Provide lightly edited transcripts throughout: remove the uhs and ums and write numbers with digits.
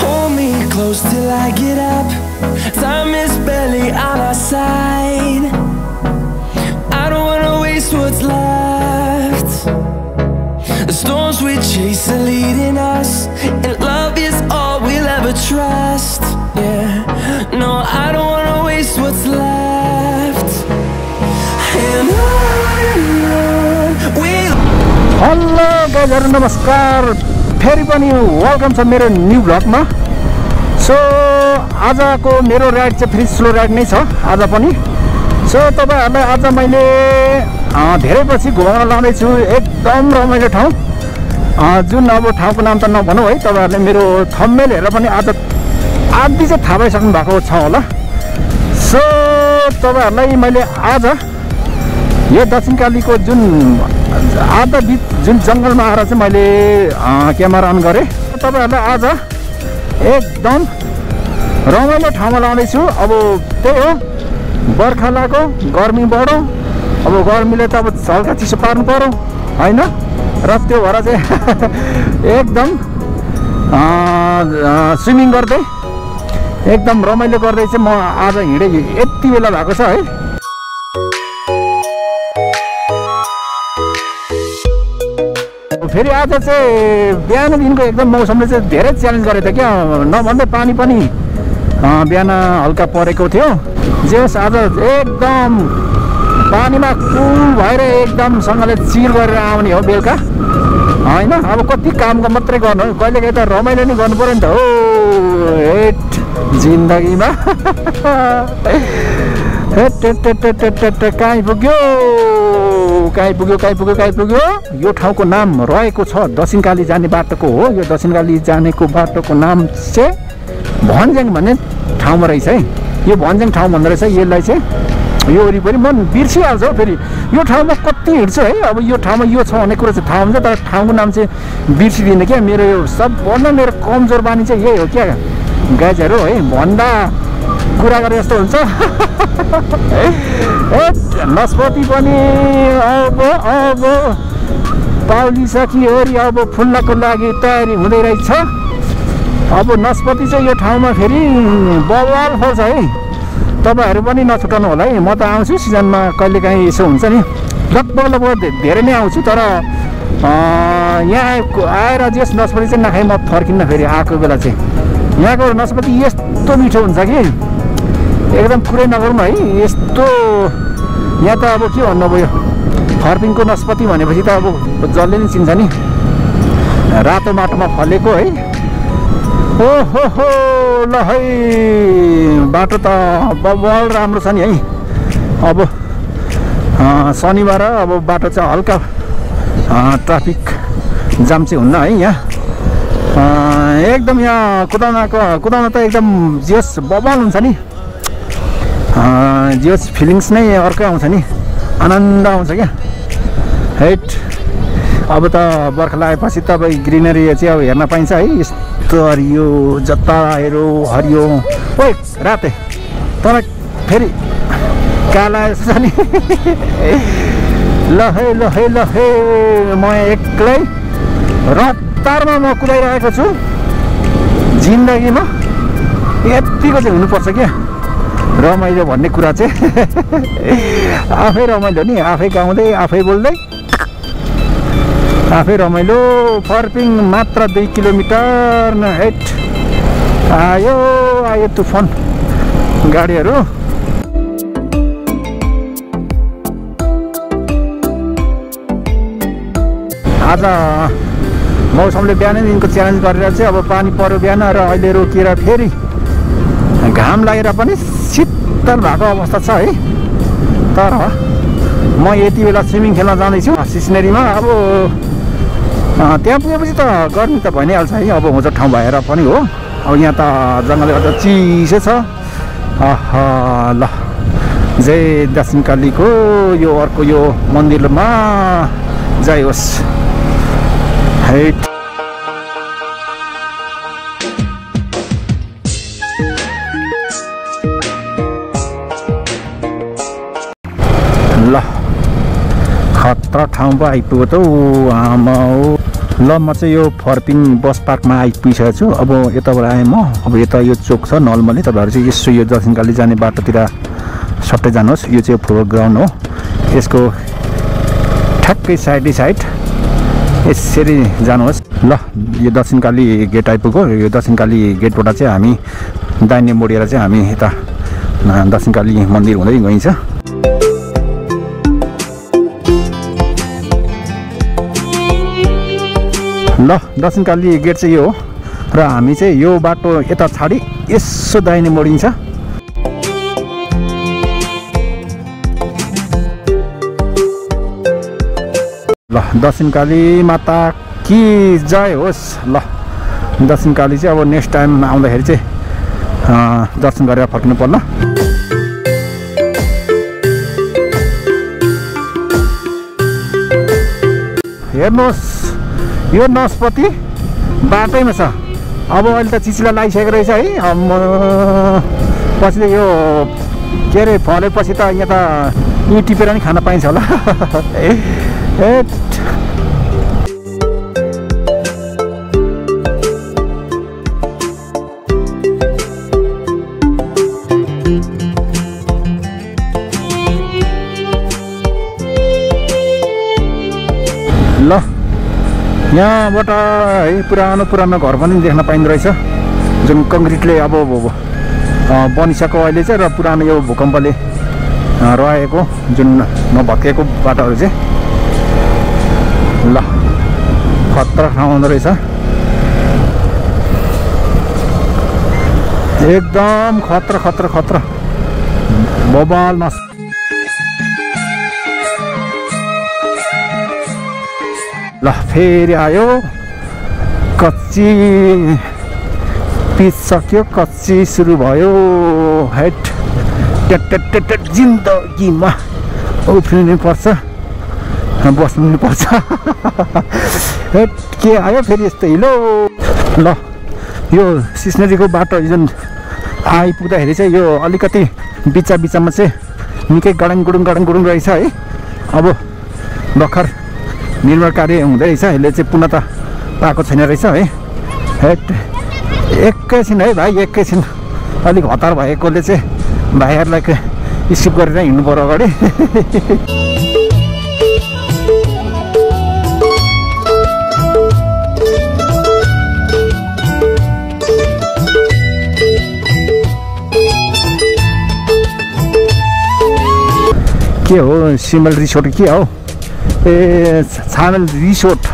Hold me close till I get up. Time is barely on our side. I don't wanna waste what's left. The storms we chase are leading us, and love is all we'll ever trust. Yeah, no, I don't wanna waste what's left. And on we'll. Hello गाइजहरु नमस्कार, फेरि पनि welcome छ मेरो new ब्लगमा। So आजको मेरो ride चाहिँ फेरि स्लो राइड नै छ आज पनि। सो तपाईहरुलाई आज मैले धेरै पछि घुमाउन लाँदैछु एकदम रमाइलो ठाउँ, जुन अब ठाउँको नाम त नभनौँ है, तपाईहरुले मेरो थम्बनेल हेरेर पनि आज आदि चाहिँ थाहा पाइसक्नु भएको छ होला। सो तपाईहरुलाई मैले आज यो दक्षिणकालीको जुन आधा बिच जुन जङ्गलमा आएर चाहिँ मैले क्यामेरा अन गरेँ। तपाईहरुलाई आज एकदम रमाइलो ठाउँमा लाँदैछु। अब त्यही हो, बर्खा लाग्यो, गर्मी बढ्यो, अब गर्मीले त अब हल्का चिसो पार्नु पर्यो होइन, र त्यो भएर चाहिँ एकदम स्विमिङ गर्दै एकदम रमाइलो गर्दै चाहिँ म आज हिँडे यति बेला भएको छ है। फेरि आज चाहिँ बिहानदेखिको एकदम मौसमले चाहिँ धेरै च्यालेन्ज गरेको थियो क्या, नभन्दै पानी पनि बिहान हल्का परेको थियो। जे होस् आज एकदम पानीमा कुल भएर एकदमसँगले चिल गरेर आउने हो बेलुका होइन। अब कति कामको मात्रै गर्नु, कहिलेकाहीँ त रमाइलो नै गर्नु पऱ्यो नि त हो हेट जिन्दगीमा। कहीँ पुग्यो कहीँ पुग्यो। यो ठाउँको नाम रहेको छ दक्षिणकाली जाने बाटोको हो। यो दक्षिणकाली जानेको बाटोको नाम चाहिँ भन्ज्याङ भन्ने ठाउँमा रहेछ है। यो भन्ज्याङ ठाउँ भन्दो रहेछ यसलाई चाहिँ। यो वरिपरि म बिर्सिहाल्छु हौ, फेरि यो ठाउँमा कति हिँड्छु है। अब यो ठाउँमा यो छ भन्ने कुरा चाहिँ थाहा हुन्छ, तर ठाउँको नाम चाहिँ बिर्सिदिनँ क्या। मेरो यो सबभन्दा मेरो कमजोर बानी चाहिँ यही हो क्या गाइजहरु है, भन्दा कुरा गरे जस्तो हुन्छ। नस्पति पनि अब पाउलिसक्यो, अब फुल्नको लागि तयारी हुँदै रहेछ। अब नस्पति चाहिँ यो ठाउँमा फेरि बवाल फल्छ है, तपाईहरु पनि नछुटाउनु होला है। म त आउँछु सिजनमा कहिलेकाहीँ यसो हुन्छ नि, लगभग धेरै नै आउँछु, तर यहाँ आएर जस नस्पति चाहिँ नखाइ म फर्किन्न फेरि आएको बेला चाहिँ। यहाँको नस्पति यस्तो मिठो हुन्छ कि एकदम कुरै नगरौँ है। यस्तो यहाँ त अब के भन्नु, अब यो फर्पिङको नस्पति भनेपछि त अब जसले नै चिन्छ नि, रातो माटोमा फलेको है। ओहो ल है, बाटो त बवाल राम्रो छ नि है। अब शनिबार अब बाटो चाहिँ हल्का ट्राफिक जाम चाहिँ हुन्न है यहाँ। एकदम यहाँ कुदाउन त एकदम जियोस् बवाल हुन्छ नि, जियोस् फिलिङ्स नै अर्कै आउँछ नि, आनन्द आउँछ क्या हेट। अब त बर्खा लागेपछि तपाईँ ग्रिनरी चाहिँ अब हेर्न पाइन्छ है। यस्तो हरियो, जता हेऱ्यो हरियो। ओइ राते तर फेरि काला छ नि। ल है म एक्लै रफ्तारमा म कुदाइरहेको छु। जिन्दगीमा यतिको चाहिँ हुनुपर्छ क्या रमाइलो भन्ने कुरा चाहिँ। आफै रमाइलो नि, आफै गाउँदै आफै बोल्दै आफै रमाइलो। फर्पिङ मात्र 2 किलोमिटर न हेट। आयो तुफान गाडीहरू। आज मौसमले बिहानैदेखिको च्यालेन्ज गरेर चाहिँ अब पानी पर्यो बिहान, र अहिले रोकिएर फेरि घाम लागेर पनि शीतल भएको अवस्था छ है। तर म यति बेला स्विमिङ खेल्न जाँदैछु सिसनेरीमा। अब त्यहाँ पुगेपछि त गर्मी त भइ नै हाल्छ है, अब होचो ठाउँ भएर पनि हो। अब यहाँ त जङ्गलले गर्दा चिसो छ। ल जय दक्षिणकालीको यो अर्को यो मन्दिरमा जय होस् है। ल खतरा ठाउँ पो आइपुग्यो त हौ आमा हो। ल म चाहिँ यो फर्पिङ बस पार्कमा आइपुगिसकेको छु। अब यताबाट आएँ म। अब यता यो चोक छ नलमली, तपाईँहरू चाहिँ यसो यो दक्षिणकाली जाने बाटोतिर सट्टै जानुहोस्। यो चाहिँ फुटबल ग्राउन्ड हो, यसको ठ्याक्कै साइड यसरी जानुहोस्। ल यो दक्षिणकाली गेट आइपुग्यो। यो दक्षिणकाली गेटबाट चाहिँ हामी दाहिने मोडेर चाहिँ हामी यता दक्षिणकाली मन्दिर हुँदै गइन्छ। ल दक्षिणकाली गेट चाहिँ यो हो र हामी चाहिँ यो बाटो यता छाडी यसो दाहिने मोडिन्छ। ल दक्षिणकाली माता कि जय होस्। ल दक्षिणकाली चाहिँ अब नेक्स्ट टाइम आउँदाखेरि चाहिँ दर्शन गरेर फर्किनु पर्ला। हेर्नुहोस् यो नास्पति बाटैमा छ। अब अहिले त चिचिला लागिसकेको रहेछ है। पछि त यो के अरे फलेपछि त यहाँ त यी टिपेर नि खान पाइन्छ होला। ल यहाँबाट है पुरानो घर पनि देख्न पाइँदो रहेछ, जुन कङ्क्रिटले अब बनिसक्यो अहिले चाहिँ, र पुरानो यो भूकम्पले रहेको जुन नभत्किएको बाटोहरू चाहिँ। ल खतरा ठाउँ आउँदो रहेछ, एकदम खतरा बबाल नस। ल फेरि आयो, कच्ची पिच सक्यो, कच्ची सुरु भयो। हेट जिन्दगीमा उफ्रिनु पर्छ, बस्नु पर्छ। हेट के आयो फेरि यस्तो हिलो। ल यो सिस्नेरीको बाटो जुन आइपुग्दाखेरि चाहिँ यो अलिकति बिचमा चाहिँ निकै गडङ गुडुङ रहेछ है। अब भर्खर निर्माण कार्य हुँदै रहेछ, यसले चाहिँ पुनः त पाएको छैन रहेछ है। हेट एकैछिन है भाइ, एकैछिन अलिक हतार भएकोले चाहिँ भाइहरूलाई स्किप गरेर हिँड्नु पर्यो अगाडि। के हो सिमल रिसोर्ट के हो? ए छामेल रिसोर्ट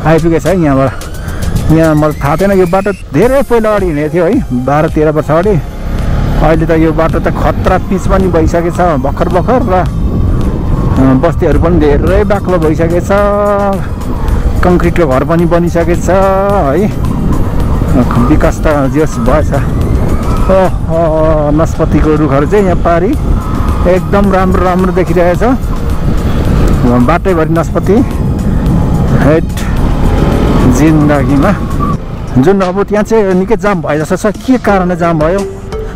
आइपुगेछ है यहाँबाट। यहाँ मलाई थाहा थिएन, यो बाटो धेरै पहिला अगाडि हिँडेको थियो है, 12-13 वर्ष अगाडि। अहिले त यो बाटो त खतरा पिच पनि भइसकेछ भर्खर र बस्तीहरू पनि धेरै बाक्लो भइसकेछ, कङ्क्रिटको घर पनि बनिसकेछ है। विकास त जस भएछ। नास्पतिको रुखहरू चाहिँ यहाँ पारी एकदम राम्रो देखिरहेछ, बाटैभरि नास्पति। हेट जिन्दगीमा जुन अब त्यहाँ चाहिँ निकै जाम भए जस्तो छ। के कारणले जाम भयो?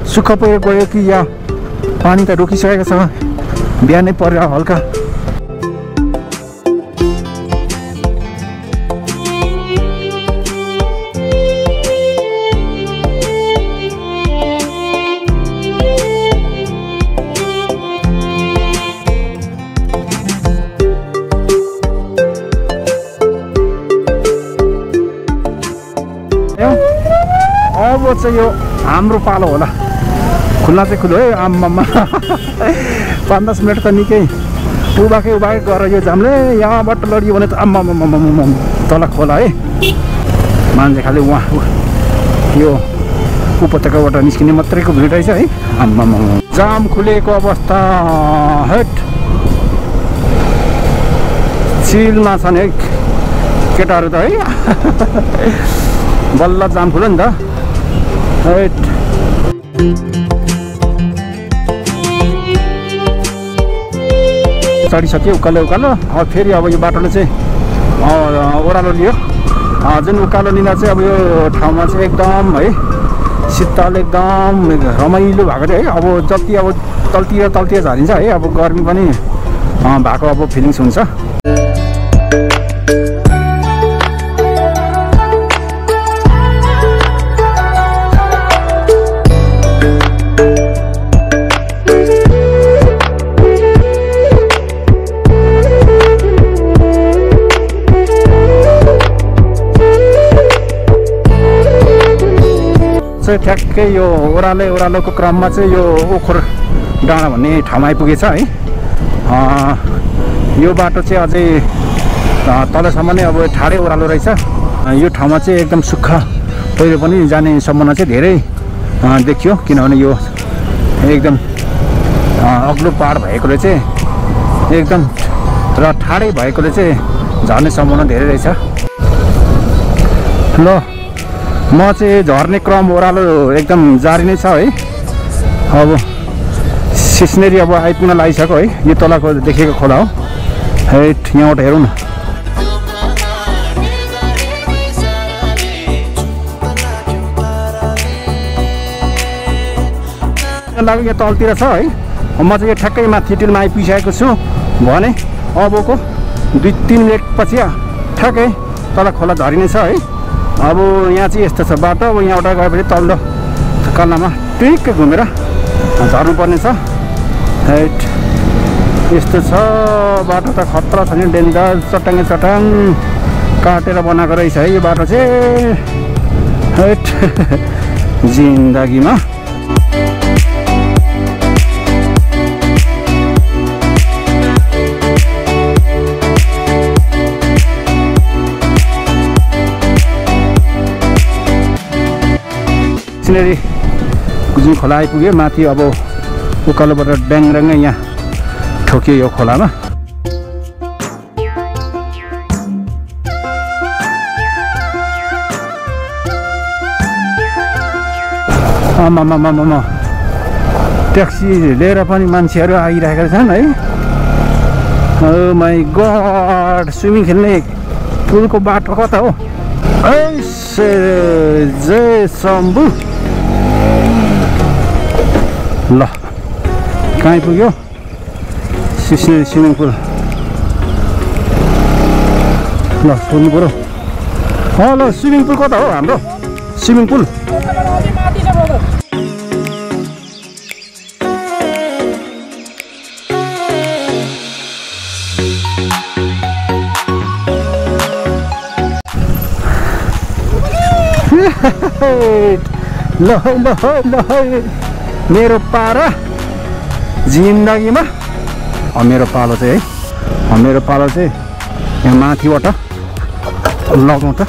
सुक्खा पहिरो गयो कि या पानी त रोकिसकेको छ, बिहानै परेर हल्का। अब चाहिँ यो हाम्रो पालो होला, खुल्ला चाहिँ खुल्लो है। आम्मामा 5-10 मिनट त निकै उभाकै गरेर यो जामले यहाँबाट लडियो भने त आम्मामा तल खोला है। मान्छे खालि उहाँ यो उपत्यकाबाट निस्किने मात्रैको भिड रहेछ है। आम्मामा जाम खुलेको अवस्था। हेट चिलमा छन् है केटाहरू त है। बल्ल जाम खुल्यो नि त। चढिसक्यो उकालो। अब फेरि अब यो बाटोले चाहिँ ओह्रालो लियो। जुन उकालो लिँदा चाहिँ अब यो ठाउँमा चाहिँ एकदम है शीतल, एकदम रमाइलो भएको थियो है। अब जति अब तलतिर झरिन्छ है, अब गर्मी पनि भएको अब फिलिङ्स हुन्छ। चाहिँ ठ्याक्कै यो ओह्रालोको क्रममा चाहिँ यो ओखर डाँडा भन्ने ठाउँमा आइपुगेछ है। यो बाटो चाहिँ अझै तलसम्म नै अब ठाडै ओह्रालो रहेछ। यो ठाउँमा चाहिँ एकदम सुक्खा पहिरो पनि जाने सम्भावना चाहिँ धेरै देखियो, किनभने यो एकदम अग्लो पहाड भएकोले चाहिँ एकदम र ठाडै भएकोले चाहिँ झर्ने सम्भावना धेरै रहेछ। ल म चाहिँ झर्ने क्रम ओह्रालो एकदम जारी नै छ है। अब सिस्नेरी अब आइपुग्न लागिसक्यो है। यो तलको देखेको खोला हो है, यहाँबाट हेरौँ न। लाग्यो यहाँ तलतिर छ है। म चाहिँ यो ठ्याक्कै माथि टिलमा आइपुगिसकेको छु भने अबको 2-3 मिनट पछि ठ्याक्कै तल खोला झरिने छ है। अब यहाँ चाहिँ यस्तो छ बाटो, अब यहाँबाट गएपछि तल्लो कल्लामा ट्रिक्कै घुमेर झर्नुपर्ने छ है। यस्तो छ बाटो त खतरा छ नि, डेन्जर चट्टाङ काटेर बनाएको रहेछ है यो बाटो चाहिँ है जिन्दगीमा। सिनेरी जुन खोला आइपुग्यो माथि, अब उकालोबाट ड्याङड्याङै यहाँ ठोकियो यो खोलामा। आमामामामा ट्याक्सी लिएर पनि मान्छेहरू आइरहेका छन् है। ओ माई गड, स्विमिङ खेल्ने पुलको बाटो कता हो? जय शम्भु। ल कहाँ आइपुग्यो? सिस्नेरी स्विमिङ पुल। ल सोध्नु पऱ्यो। ल स्विमिङ पुल कता हो हाम्रो स्विमिङ पुल? ल मेरो पारा जिन्दगीमा। मेरो पालो चाहिँ है, मेरो पालो चाहिँ यहाँ माथिबाट लगाउँछ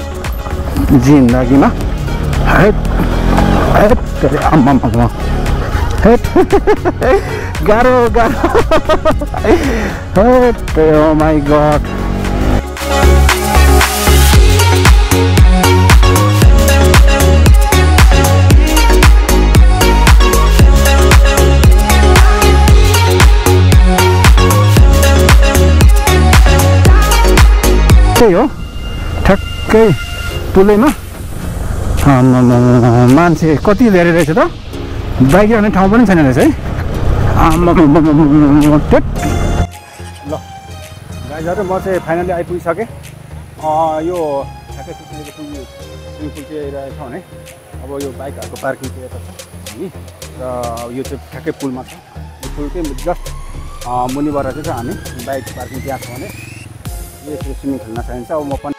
जिन्दगीमा है। आम्मामा गाह्रो ओ माई गड। त्यही हो ठ्याक्कै पुलैमा मान्छे कति धेरै रहेछ त, बाइक जाने ठाउँ पनि छैन रहेछ है। ल गाइजहरू म चाहिँ फाइनली आइपुगिसकेँ। यो ठ्याक्कै स्विमिङ पुल चाहिँ रहेछ भने अब यो बाइकहरूको पार्किङ चाहिँ यता छ है। र यो चाहिँ ठ्याक्कै पुलमा छ। यो पुलकै जस्ट मुनिबाट चाहिँ हामी बाइक पार्किङ त्यहाँ छ भने यसरी स्विमिङ खेल्न चाहिन्छ। अब म पनि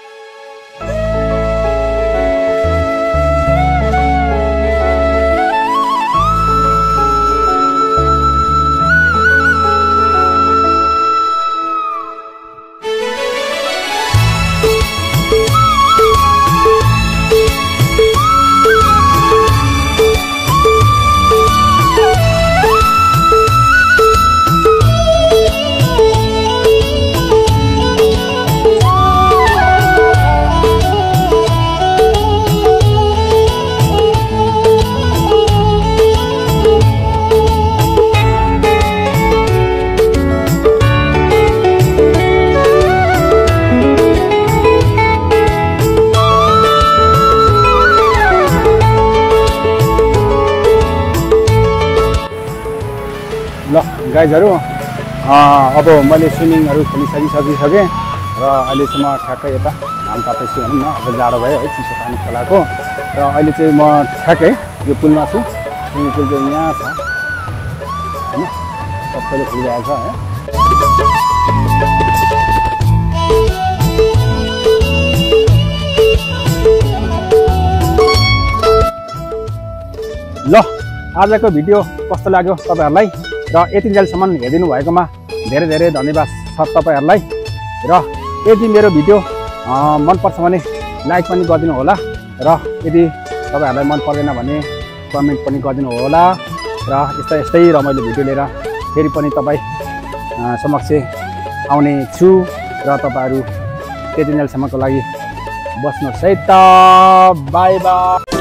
गाइजहरू अब मैले स्विमिङहरू खेलिसकेँ र अहिलेसम्म ठ्याक्कै यता घाम तापेछु भनौँ न। अब जाडो भयो है, चिसो पानी खोलाको। र अहिले चाहिँ म ठ्याक्कै यो पुलमा छु। स्विमिङ पुल चाहिँ यहाँ छ होइन, सबैले खेलिरहेको छ है। ल आजको भिडियो कस्तो लाग्यो तपाईहरुलाई र यतिन्जेलसम्म हेरिदिनु भएकोमा धेरै धेरै धन्यवाद छ तपाईहरुलाई र यदि मेरो भिडियो मन पर्छ भने लाइक पनि गरिदिनु होला र यदि तपाईहरुलाई मन पर्दैन भने कमेन्ट पनि गरिदिनु होला र यस्तै रमाइलो भिडियो लिएर फेरि पनि तपाई समक्ष आउने छु र तपाईहरु त्यतिन्जेलसम्मको लागि बस्नुहोस् है त बाइ बाइ।